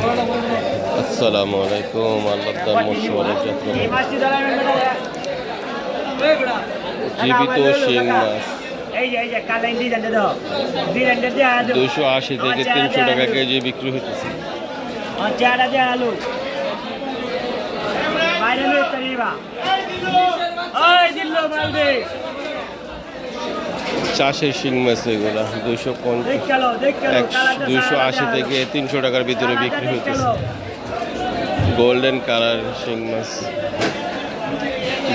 আসসালামু আলাইকুম। আল্লাহর মশওয়ারা যাত্রা জীবিত শিং মাছ 280 থেকে 300 টাকা কেজি বিক্রি হইতেছে। চাষের শিং মাছ এগুলা 280 থেকে 300 টাকার ভিতরে বিক্রি হইতেছে। গোল্ডেন কালার শিং মাছ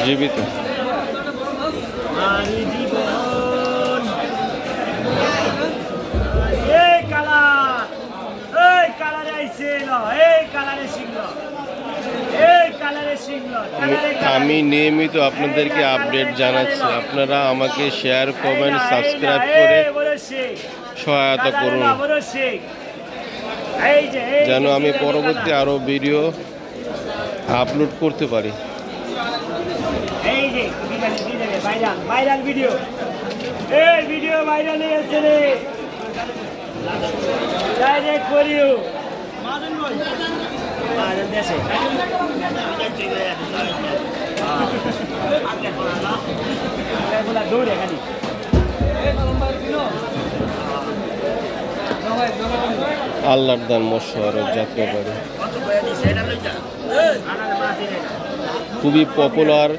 জীবিত। আমি নিয়মিত আপনাদেরকে আপডেট জানাচ্ছি, আপনারা আমাকে শেয়ার কমেন্ট সাবস্ক্রাইব করে সহায়তা করুন যেন আমি পরবর্তী আরো ভিডিও আপলোড করতে পারি। ভাইরাল ভিডিও ভাইরাল হয়ে গেছে রে, ডাইরেক্ট করিও দেশে দৌড়ে খালি আল্লাহর দান মশওয়ারা যাত্রা বাড়ি খুবই পপুলার।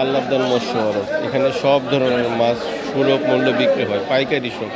আল্লাহর দান মশওয়ারা এখানে সব ধরনের মাছ সুলভ মূল্য বিক্রি হয়, পাইকারি সব।